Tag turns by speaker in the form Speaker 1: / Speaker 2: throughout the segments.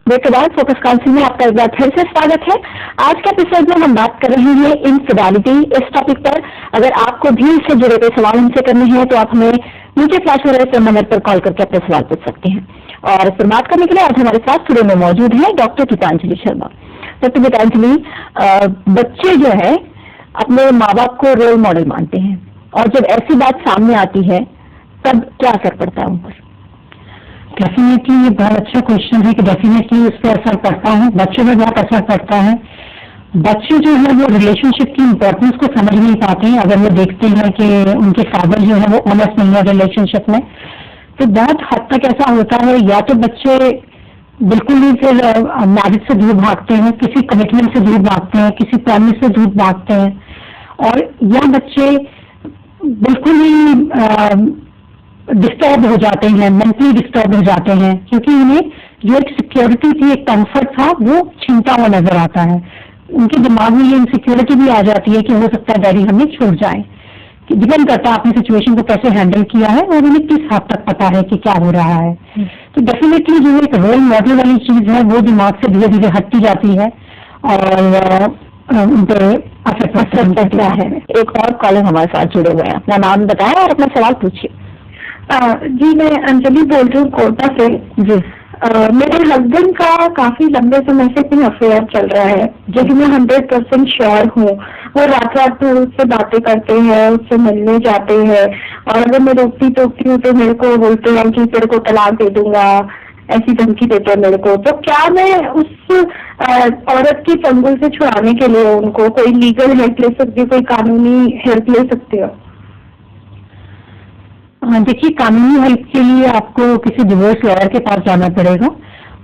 Speaker 1: Break के बाद focus council में आपका एक बार फिर से स्वागत है। आज के एपिसोड में हम बात कर रहे हैं इनफिडेलिटी इस टॉपिक पर। अगर आपको भी इससे जुड़े कोई सवाल हमसे करने हैं तो आप हमें नीचे फ्लैश हो रहे नंबर पर कॉल करके अपने सवाल पूछ सकते हैं। और इस पर बात करने के लिए आज हमारे साथ स्टूडियो में मौजूद है डॉक्टर गीतांजलि शर्मा। डॉक्टर गीतांजलि, बच्चे जो है अपने माँ बाप को रोल मॉडल मानते हैं और जब ऐसी बात सामने आती है तब क्या असर पड़ता है उन पर?
Speaker 2: डेफिनेटली ये बहुत अच्छा क्वेश्चन है कि डेफिनेटली उस पर असर पड़ता है, बच्चों में बहुत असर पड़ता है। बच्चे जो है वो रिलेशनशिप की इम्पोर्टेंस को समझ नहीं पाते हैं। अगर वो देखते हैं कि उनके फादर जो है वो ऑनेस्ट नहीं है रिलेशनशिप में, तो बहुत हद तक ऐसा होता है या तो बच्चे बिल्कुल ही फिर मैरिज से दूर भागते हैं, किसी कमिटमेंट से दूर भागते हैं, किसी प्रॉमिस से दूर भागते हैं, और या बच्चे बिल्कुल ही डिस्टर्ब हो जाते हैं, मेंटली डिस्टर्ब हो जाते हैं, क्योंकि उन्हें जो एक सिक्योरिटी थी, एक कंफर्ट था, वो छीनता हुआ नजर आता है। उनके दिमाग में ये इनसिक्योरिटी भी आ जाती है कि हो सकता है डैडी हमें छोड़ जाए। डिपेंड करता है आपने सिचुएशन को कैसे हैंडल किया है और उन्हें किस हद तक पता है कि क्या हो रहा है। तो डेफिनेटली जो एक रोल मॉडल वाली चीज है वो दिमाग से धीरे धीरे हटती जाती है और उन पर असर पड़ता है।
Speaker 1: एक और कॉलर हमारे साथ जुड़े हुए हैं, अपना नाम बताएं और अपना सवाल पूछिए।
Speaker 3: जी, मैं अंजलि बोल रही हूँ कोटा से।
Speaker 1: जी,
Speaker 3: मेरे हस्बैंड का काफी लंबे समय से कोई अफेयर चल रहा है, जो कि मैं 100% श्योर हूँ। वो रात रात में उससे बातें करते हैं, उससे मिलने जाते हैं, और अगर मैं रोकती टोकती हूँ तो मेरे को बोलते हैं कि तेरे को तलाक दे दूंगा, ऐसी धमकी देते हैं मेरे को। तो क्या मैं उस औरत की चंगुल से छुड़ाने के लिए उनको कोई लीगल हेल्प ले सकती हूँ, कोई कानूनी हेल्प ले सकती हूँ?
Speaker 2: देखिए, कानूनी हेल्प के लिए आपको किसी डिवोर्स लॉयर के पास जाना पड़ेगा।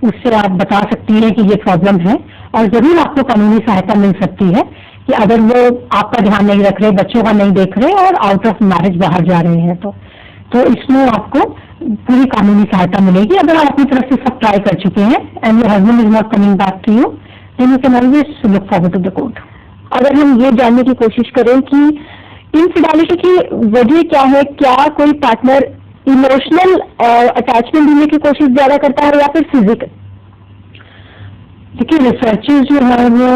Speaker 2: उससे आप बता सकती हैं कि ये प्रॉब्लम है और जरूर आपको कानूनी सहायता मिल सकती है कि अगर वो आपका ध्यान नहीं रख रहे, बच्चों का नहीं देख रहे और आउट ऑफ मैरिज बाहर जा रहे हैं तो इसमें आपको पूरी कानूनी सहायता मिलेगी। अगर आप अपनी तरफ से सब ट्राई कर चुके हैं and your husband is not coming back to you, then you can always look forward to the court.
Speaker 1: अगर हम ये जानने की कोशिश करें कि इनफिडेलिटी की वजह क्या है, क्या कोई पार्टनर इमोशनल अटैचमेंट देने की कोशिश ज्यादा करता है या फिर फिजिकल?
Speaker 2: देखिए, रिसर्चेस जो है वो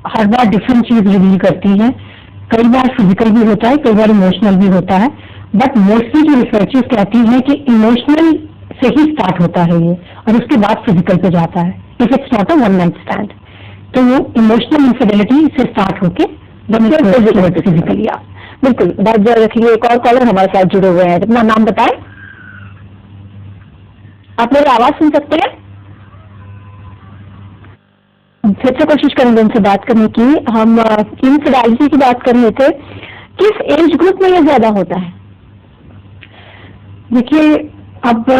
Speaker 2: हर बार डिफरेंट चीज रिवील करती हैं। कई बार फिजिकल भी होता है, कई बार इमोशनल भी होता है, बट मोस्टली जो रिसर्चेस कहती हैं कि इमोशनल से ही स्टार्ट होता है ये और उसके बाद फिजिकल पे जाता है। If it's not a one night stand, तो वो इमोशनल इनफिडेलिटी से स्टार्ट होके फिजिकली।
Speaker 1: बिल्कुल, बात जारी रखेंगे। एक और कॉलर हमारे साथ जुड़े हुए हैं, अपना नाम बताएं। आप मेरी आवाज सुन सकते हैं? फिर से कोशिश करेंगे उनसे बात करने की। हम इनफिडेलिटी की बात कर रहे थे, किस एज ग्रुप में ये ज्यादा होता है?
Speaker 2: देखिए, अब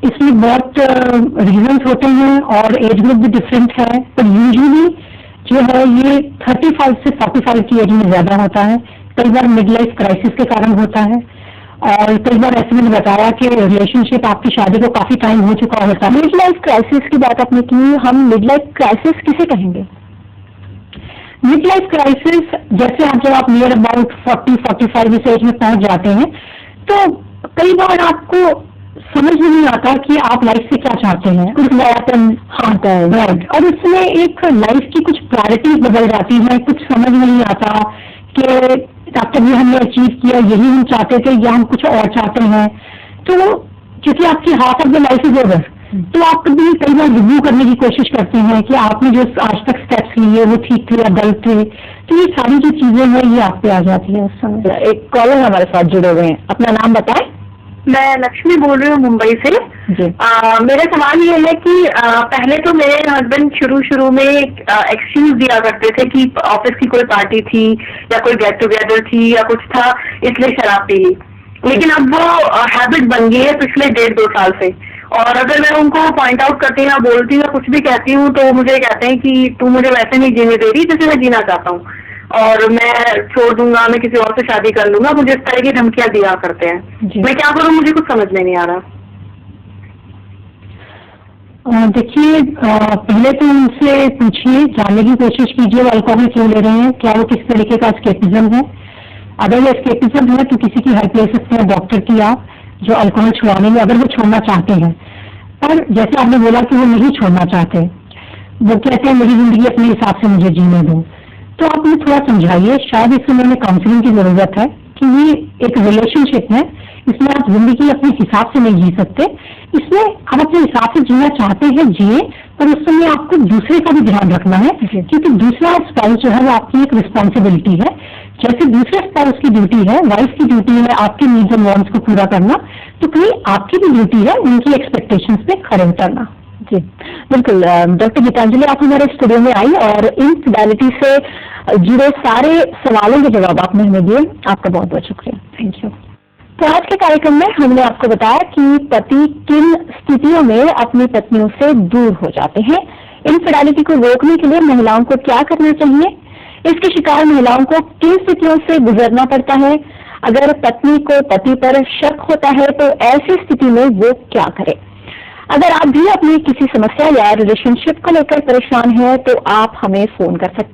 Speaker 2: इसमें बहुत रीजंस होते हैं और एज ग्रुप भी डिफरेंट है, पर यूजुअली जो है ये 35 से 45 की एज में ज्यादा होता है। कई बार मिड लाइफ क्राइसिस के कारण होता है और कई बार ऐसे मैंने बताया कि रिलेशनशिप आपकी शादी को काफी टाइम हो चुका होता है।
Speaker 1: मिड लाइफ क्राइसिस की बात आपने की, हम मिड लाइफ क्राइसिस किसे कहेंगे?
Speaker 2: मिड लाइफ क्राइसिस जैसे जब आप नियर अबाउट 40-45 इस एज में पहुंच जाते हैं तो कई बार आपको समझ में नहीं आता कि आप लाइफ से क्या चाहते हैं, कुछ नयापन आता है, राइट, और उसमें एक लाइफ की कुछ प्रायोरिटीज बदल जाती हैं। कुछ समझ में नहीं आता कि डॉक्टर ने हमने अचीव किया, यही हम चाहते थे या हम कुछ और चाहते हैं। तो क्योंकि आपकी half of the life is over, तो आप कई बार रिव्यू करने की कोशिश करते हैं कि आपने जो आज तक स्टेप्स लिए वो ठीक थे या गलत थे। तो ये सारी जो चीजें हैं ये आप पे आ जाती है उस समय।
Speaker 1: एक कॉलर हमारे साथ जुड़े हुए हैं, अपना नाम बताएं।
Speaker 3: मैं लक्ष्मी बोल रही हूँ मुंबई से। मेरा सवाल ये है कि पहले तो मेरे हस्बैंड शुरू में एक्सक्यूज दिया करते थे कि ऑफिस की कोई पार्टी थी या कोई गेट टुगेदर थी या कुछ था, इसलिए शराब पी ली। लेकिन अब वो हैबिट बन गई है पिछले 1.5-2 साल से, और अगर मैं उनको पॉइंट आउट करती हूँ या बोलती हूँ या कुछ भी कहती हूँ तो मुझे कहते हैं कि तू मुझे वैसे नहीं जीने दे रही जैसे मैं जीना चाहता हूँ, और मैं छोड़ दूंगा, मैं किसी और से शादी कर लूंगा। मुझे इस तरह की धमकियां दिया करते हैं। मैं क्या करूं, मुझे कुछ समझ में नहीं आ रहा।
Speaker 2: देखिए, पहले तो उनसे पूछिए, जानने की कोशिश कीजिए वो अल्कोहल क्यों ले रहे हैं, क्या वो किस तरीके का एस्केपिज्म है। अगर वो एस्केपिज्म है तो किसी की हेल्प ले सकते हैं, डॉक्टर की आप, जो अल्कोहल छुड़ाने में, अगर वो छोड़ना चाहते हैं। पर जैसे आपने बोला कि वो नहीं छोड़ना चाहते, वो कहते हैं मेरी जिंदगी अपने हिसाब से मुझे जीने दो। तो आप मुझे थोड़ा समझाइए, शायद इसमें मैंने काउंसलिंग की जरूरत है कि ये एक रिलेशनशिप है, इसमें आप जिंदगी अपने हिसाब से नहीं जी सकते, इसमें आप अपने हिसाब से जीना चाहते हैं जिए, पर उस समय आपको दूसरे का भी ध्यान रखना है, क्योंकि दूसरा स्पाउस जो है वो आपकी एक रिस्पॉन्सिबिलिटी है। जैसे दूसरे स्पाउस की ड्यूटी है, वाइफ की ड्यूटी है आपके नीड्स एंड वांट्स को पूरा करना, तो कहीं आपकी भी ड्यूटी है उनकी एक्सपेक्टेशंस पे खरे उतरना।
Speaker 1: जी बिल्कुल। डॉक्टर गीतांजलि, आप हमारे स्टूडियो में आई और इनफिडेलिटी से जुड़े सारे सवालों के जवाब आपने हमें दिए, आपका बहुत बहुत शुक्रिया।
Speaker 2: Thank you.
Speaker 1: तो आज के कार्यक्रम में हमने आपको बताया कि पति किन स्थितियों में अपनी पत्नियों से दूर हो जाते हैं, इनफिडेलिटी को रोकने के लिए महिलाओं को क्या करना चाहिए, इसके शिकार महिलाओं को किन स्थितियों से गुजरना पड़ता है, अगर पत्नी को पति पर शक होता है तो ऐसी स्थिति में वो क्या करे। अगर आप भी अपनी किसी समस्या या रिलेशनशिप को लेकर परेशान हैं तो आप हमें फोन कर सकते हैं।